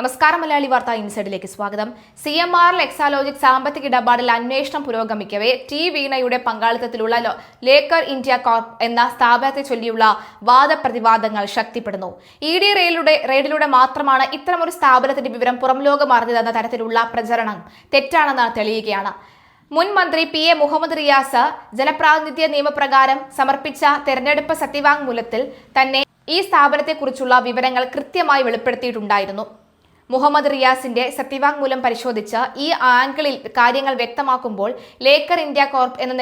നമസ്കാരം. മലയാളി വാർത്ത ഇൻസൈഡിലേക്ക് സ്വാഗതം. CMRL എക്സാലോജിക് സാമ്പത്തിക ഇടപാടിൽ അന്വേഷണം പുരോഗമിക്കവേ വീണയുടെ പങ്കാളിത്തത്തിലുള്ള ലേക്കർ ഇന്ത്യ കോർപ്പ് എന്ന സ്ഥാപനത്തെ ചൊല്ലിയുള്ള വാദപ്രതിവാദങ്ങൾ ശക്തിപ്പെടുന്നു. ED റെയ്ഡിലൂടെ മാത്രമാണ് ഇത്തരമൊരു സ്ഥാപനത്തിന്റെ വിവരം പുറംലോകം അറിഞ്ഞതെന്ന തരത്തിലുള്ള പ്രചരണം തെറ്റാണെന്ന് തെളിയുകയാണ്. മുൻ മന്ത്രി PA മുഹമ്മദ് റിയാസ് ജനപ്രാതിനിധ്യ നിയമപ്രകാരം സമർപ്പിച്ച തെരഞ്ഞെടുപ്പ് സത്യവാങ്മൂലത്തിൽ തന്നെ ഈ സ്ഥാപനത്തെക്കുറിച്ചുള്ള വിവരങ്ങൾ കൃത്യമായി വെളിപ്പെടുത്തിയിട്ടുണ്ടായിരുന്നു. മുഹമ്മദ് റിയാസിന്റെ സത്യവാങ്മൂലം പരിശോധിച്ച് ഈ ആംഗിളിൽ കാര്യങ്ങൾ വ്യക്തമാക്കുമ്പോൾ ലേക്കർ ഇന്ത്യ കോർപ്പ് എന്ന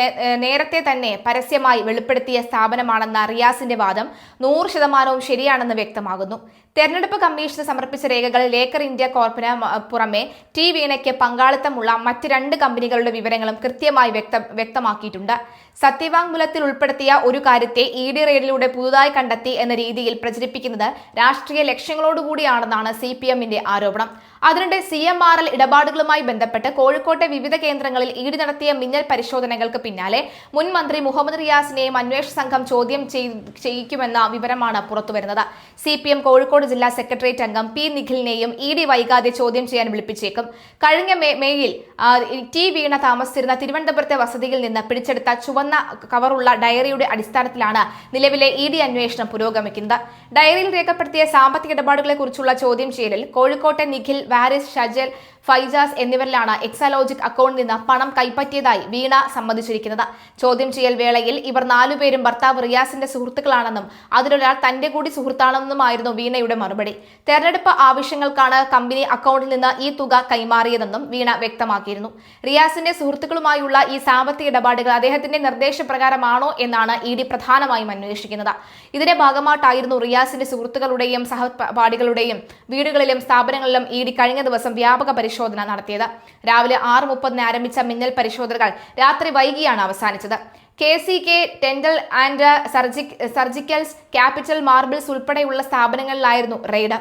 നേരത്തെ തന്നെ പരസ്യമായി വെളിപ്പെടുത്തിയ സ്ഥാപനമാണെന്ന റിയാസിന്റെ വാദം 100% ശരിയാണെന്ന് വ്യക്തമാകുന്നു. തെരഞ്ഞെടുപ്പ് കമ്മീഷന് സമർപ്പിച്ച രേഖകളിൽ ലേക്കർ ഇന്ത്യ കോർപ്പിന് പുറമെ വീണയ്ക്ക് പങ്കാളിത്തമുള്ള മറ്റ് 2 കമ്പനികളുടെ വിവരങ്ങളും കൃത്യമായി വ്യക്തമാക്കിയിട്ടുണ്ട്. സത്യവാങ്മൂലത്തിൽ ഉൾപ്പെടുത്തിയ ഒരു കാര്യത്തെ ED റെയ്ഡിലൂടെ പുതുതായി കണ്ടെത്തി എന്ന രീതിയിൽ പ്രചരിപ്പിക്കുന്നത് രാഷ്ട്രീയ ലക്ഷ്യങ്ങളോടുകൂടിയാണെന്നാണ് CPMന്റെ ആരോപണം. അതിനിടെ CMRL ഇടപാടുകളുമായി ബന്ധപ്പെട്ട് കോഴിക്കോട്ടെ വിവിധ കേന്ദ്രങ്ങളിൽ ED നടത്തിയ മിന്നൽ പരിശോധനകൾക്ക് പിന്നാലെ മുൻ മന്ത്രി മുഹമ്മദ് റിയാസിനെയും അന്വേഷണ സംഘം ചോദ്യം ചെയ്യിക്കുമെന്ന വിവരമാണ് പുറത്തുവരുന്നത്. CPM കോഴിക്കോട് ജില്ലാ സെക്രട്ടേറിയറ്റ് അംഗം P നിഖിലിനെയും ED വൈകാതെ ചോദ്യം ചെയ്യാൻ വിളിപ്പിച്ചേക്കും. കഴിഞ്ഞ മേയിൽ വീണ താമസിച്ചിരുന്ന തിരുവനന്തപുരത്തെ വസതിയിൽ നിന്ന് പിടിച്ചെടുത്ത ചുവന്ന കവറുള്ള ഡയറിയുടെ അടിസ്ഥാനത്തിലാണ് നിലവിലെ ED അന്വേഷണം പുരോഗമിക്കുന്നത്. ഡയറിയിൽ രേഖപ്പെടുത്തിയ സാമ്പത്തിക ഇടപാടുകളെ കുറിച്ചുള്ള ചോദ്യം ചെയ്യലിൽ കോഴിക്കോട്ടെ നിഖിൽ, വാരിസ്, ഷജൽ, ഫൈജാസ് എന്നിവരിലാണ് എക്സാലോജിക് അക്കൗണ്ടിൽ നിന്ന് പണം കൈപ്പറ്റിയതായി വീണ സമ്മതിച്ചിരിക്കുന്നത്. ചോദ്യം ചെയ്യൽ വേളയിൽ ഇവർ 4 പേരും ഭർത്താവ് റിയാസിന്റെ സുഹൃത്തുക്കളാണെന്നും അതിലൊരാൾ തന്റെ കൂടി സുഹൃത്താണെന്നുമായിരുന്നു വീണയുടെ മറുപടി. തെരഞ്ഞെടുപ്പ് ആവശ്യങ്ങൾക്കാണ് കമ്പനി അക്കൗണ്ടിൽ നിന്ന് ഈ തുക കൈമാറിയതെന്നും വീണ വ്യക്തമാക്കിയിരുന്നു. റിയാസിന്റെ സുഹൃത്തുക്കളുമായുള്ള ഈ സാമ്പത്തിക ഇടപാടുകൾ അദ്ദേഹത്തിന്റെ നിർദ്ദേശപ്രകാരമാണോ എന്നാണ് ED പ്രധാനമായും അന്വേഷിക്കുന്നത്. ഇതിന്റെ ഭാഗമായിട്ടായിരുന്നു റിയാസിന്റെ സുഹൃത്തുക്കളുടെയും സഹപാഠികളുടെയും വീടുകളിലും സ്ഥാപനങ്ങളിലും ED കഴിഞ്ഞ ദിവസം വ്യാപക പരിശോധന നടത്തിയത്. രാവിലെ 6:30 ആരംഭിച്ച മിന്നൽ പരിശോധനകൾ രാത്രി വൈകിയാണ് അവസാനിച്ചത്. KCK, dental and surgicals, capital marbles ഉൾപ്പെടെയുള്ള സ്ഥാപനങ്ങളിലായിരുന്നു റെയ്ഡ്.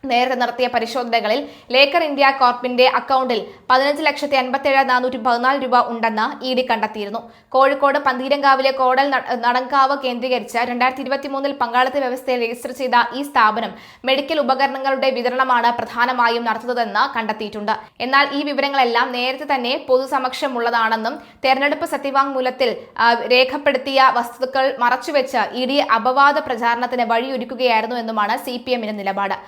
നേരത്തെ നടത്തിയ പരിശോധനകളിൽ ലേക്കർ ഇന്ത്യ കോർപ്പിന്റെ അക്കൗണ്ടിൽ 15,57,414 രൂപ ഉണ്ടെന്ന് ED കണ്ടെത്തിയിരുന്നു. കോഴിക്കോട് പന്തീരങ്കാവിലെ കോടൽ നടങ്കാവ് കേന്ദ്രീകരിച്ച് 2023 പങ്കാളിത്ത വ്യവസ്ഥയിൽ രജിസ്റ്റർ ചെയ്ത ഈ സ്ഥാപനം മെഡിക്കൽ ഉപകരണങ്ങളുടെ വിതരണമാണ് പ്രധാനമായും നടത്തുന്നതെന്ന് കണ്ടെത്തിയിട്ടുണ്ട്. എന്നാൽ ഈ വിവരങ്ങളെല്ലാം നേരത്തെ തന്നെ പൊതുസമക്ഷമുള്ളതാണെന്നും തെരഞ്ഞെടുപ്പ് സത്യവാങ്മൂലത്തിൽ രേഖപ്പെടുത്തിയ വസ്തുക്കൾ മറച്ചുവെച്ച് ED അപവാദ പ്രചാരണത്തിന് വഴിയൊരുക്കുകയായിരുന്നു എന്നുമാണ് CPMന്റെ നിലപാട്.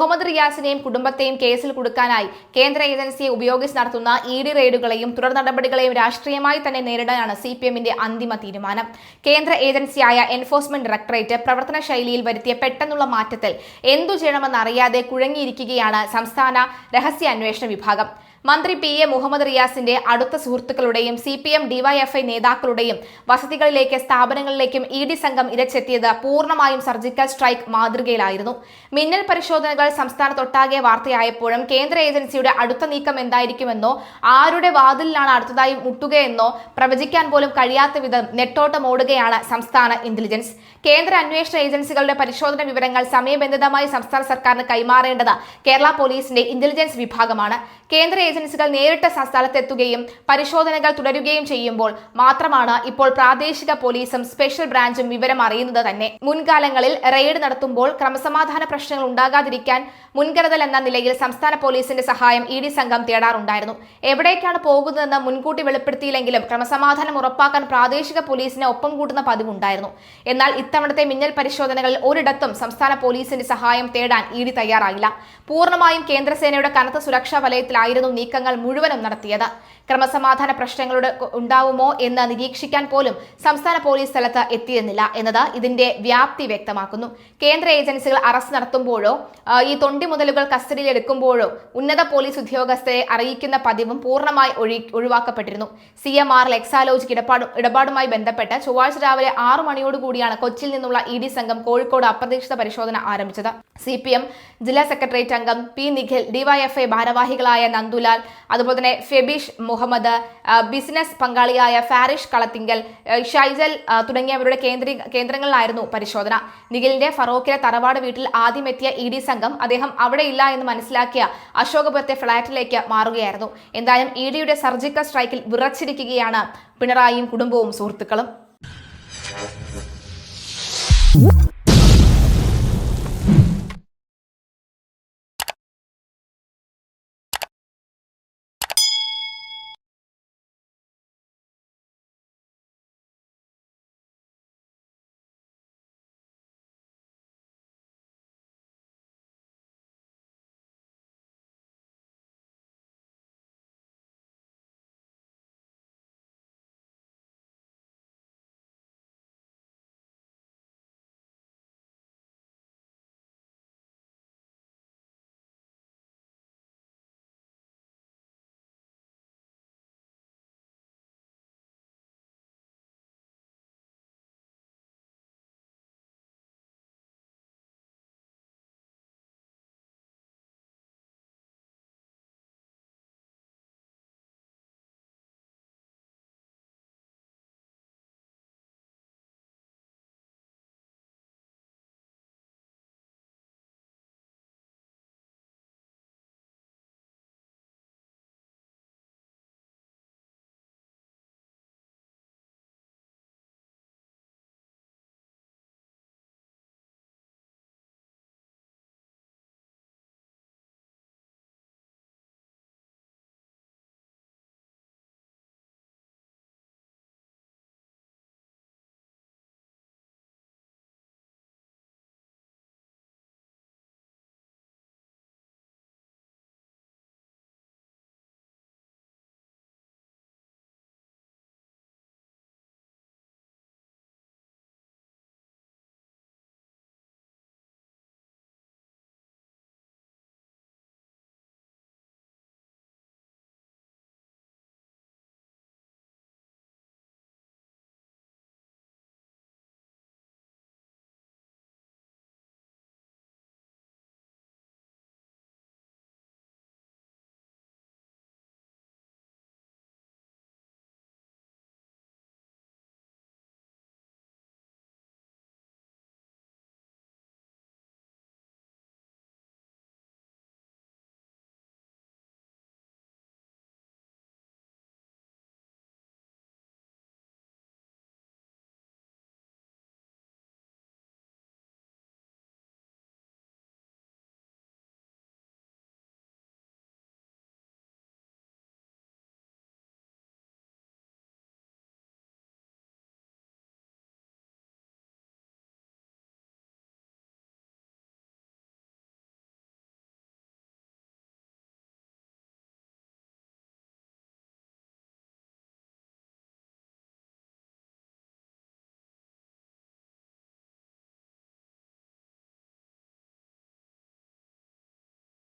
മുഹമ്മദ് റിയാസിനെയും കുടുംബത്തെയും കേസിൽ കുടുക്കാനായി കേന്ദ്ര ഏജൻസിയെ ഉപയോഗിച്ച് നടത്തുന്ന ED റെയ്ഡുകളെയും തുടർ നടപടികളെയും രാഷ്ട്രീയമായി തന്നെ നേരിടാനാണ് CPMന്റെ അന്തിമ തീരുമാനം. കേന്ദ്ര ഏജൻസിയായ എൻഫോഴ്സ്മെന്റ് ഡയറക്ടറേറ്റ് പ്രവർത്തന ശൈലിയിൽ വരുത്തിയ പെട്ടെന്നുള്ള മാറ്റത്തിൽ എന്തു ചെയ്യണമെന്നറിയാതെ കുഴങ്ങിയിരിക്കുകയാണ് സംസ്ഥാന രഹസ്യാന്വേഷണ വിഭാഗം. മന്ത്രി PA മുഹമ്മദ് റിയാസിന്റെ അടുത്ത സുഹൃത്തുക്കളുടെയും CPM DYFI നേതാക്കളുടെയും വസതികളിലേക്ക് സ്ഥാപനങ്ങളിലേക്കും ED സംഘം ഇരച്ചെത്തിയത് പൂർണ്ണമായും സർജിക്കൽ സ്ട്രൈക്ക് മാതൃകയിലായിരുന്നു. മിന്നൽ പരിശോധനകൾ സംസ്ഥാനത്തൊട്ടാകെ വാർത്തയായപ്പോഴും കേന്ദ്ര ഏജൻസിയുടെ അടുത്ത നീക്കം എന്തായിരിക്കുമെന്നോ ആരുടെ വാതിലിലാണ് അടുത്തതായി മുട്ടുകയെന്നോ പ്രവചിക്കാൻ പോലും കഴിയാത്ത വിധം നെട്ടോട്ടമോടുകയാണ് സംസ്ഥാന ഇന്റലിജൻസ്. കേന്ദ്ര അന്വേഷണ ഏജൻസികളുടെ പരിശോധന വിവരങ്ങൾ സമയബന്ധിതമായി സംസ്ഥാന സർക്കാരിന് കൈമാറേണ്ടത് കേരള പോലീസിന്റെ ഇന്റലിജൻസ് വിഭാഗമാണ്. കേന്ദ്ര ഏജൻസികൾ നേരിട്ട് സ്ഥലത്തെത്തുകയും പരിശോധനകൾ തുടരുകയും ചെയ്യുമ്പോൾ മാത്രമാണ് ഇപ്പോൾ പ്രാദേശിക പോലീസും സ്പെഷ്യൽ ബ്രാഞ്ചും വിവരം അറിയുന്നത് തന്നെ. മുൻകാലങ്ങളിൽ റെയ്ഡ് നടത്തുമ്പോൾ ക്രമസമാധാന പ്രശ്നങ്ങൾ ഉണ്ടാകാതിരിക്കാൻ മുൻകരുതൽ എന്ന നിലയിൽ സംസ്ഥാന പോലീസിന്റെ സഹായം ED സംഘം തേടാറുണ്ടായിരുന്നു. എവിടേക്കാണ് പോകുന്നതെന്ന് മുൻകൂട്ടി വെളിപ്പെടുത്തിയില്ലെങ്കിലും ക്രമസമാധാനം ഉറപ്പാക്കാൻ പ്രാദേശിക പോലീസിനെ ഒപ്പം കൂട്ടുന്ന പതിവുണ്ടായിരുന്നു. എന്നാൽ ഇത്തവണത്തെ മിന്നൽ പരിശോധനകളിൽ ഒരിടത്തും സംസ്ഥാന പോലീസിന്റെ സഹായം തേടാൻ ED തയ്യാറായില്ല. പൂർണ്ണമായും കേന്ദ്രസേനയുടെ കനത്ത സുരക്ഷാ വലയത്തിലായിരുന്നു നീക്കങ്ങൾ മുഴുവനും നടത്തിയത്. ക്രമസമാധാന പ്രശ്നങ്ങളുടെ ഉണ്ടാവുമോ എന്ന് നിരീക്ഷിക്കാൻ പോലും സംസ്ഥാന പോലീസ് സ്ഥലത്ത് എത്തിയിരുന്നില്ല എന്നത് ഇതിന്റെ വ്യാപ്തി വ്യക്തമാക്കുന്നു. കേന്ദ്ര ഏജൻസികൾ അറസ്റ്റ് നടത്തുമ്പോഴോ ഈ തൊണ്ടി മുതലുകൾ കസ്റ്റഡിയിൽ എടുക്കുമ്പോഴോ ഉന്നത പോലീസ് ഉദ്യോഗസ്ഥരെ അറിയിക്കുന്ന പതിവും പൂർണ്ണമായി ഒഴിവാക്കപ്പെട്ടിരുന്നു. CMRL എക്സാലോജിക് ഇടപാടുമായി ബന്ധപ്പെട്ട് ചൊവ്വാഴ്ച രാവിലെ 6 മണിയോടുകൂടിയാണ് കൊച്ചിയിൽ നിന്നുള്ള ED സംഘം കോഴിക്കോട് അപ്രതീക്ഷിത പരിശോധന ആരംഭിച്ചത്. CPM ജില്ലാ സെക്രട്ടേറിയറ്റ് അംഗം P നിഖിൽ, DYFI ഭാരവാഹികളായ നന്ദുലാൽ, അതുപോലെ തന്നെ ഫെബീഷ് മുഹമ്മദ്, ബിസിനസ് പങ്കാളിയായ ഫാരിഷ് കളത്തിങ്കൽ, ഷൈജൽ തുടങ്ങിയവരുടെ കേന്ദ്രങ്ങളിലായിരുന്നു പരിശോധന. നിഖിലിന്റെ ഫറോക്കിലെ തറവാട് വീട്ടിൽ ആദ്യം എത്തിയ ED സംഘം അദ്ദേഹം അവിടെയില്ല എന്ന് മനസ്സിലാക്കിയ അശോകപുരത്തെ ഫ്ളാറ്റിലേക്ക് മാറുകയായിരുന്നു. എന്തായാലും EDയുടെ സർജിക്കൽ സ്ട്രൈക്കിൽ വിറച്ചിരിക്കുകയാണ് പിണറായിയും കുടുംബവും സുഹൃത്തുക്കളും.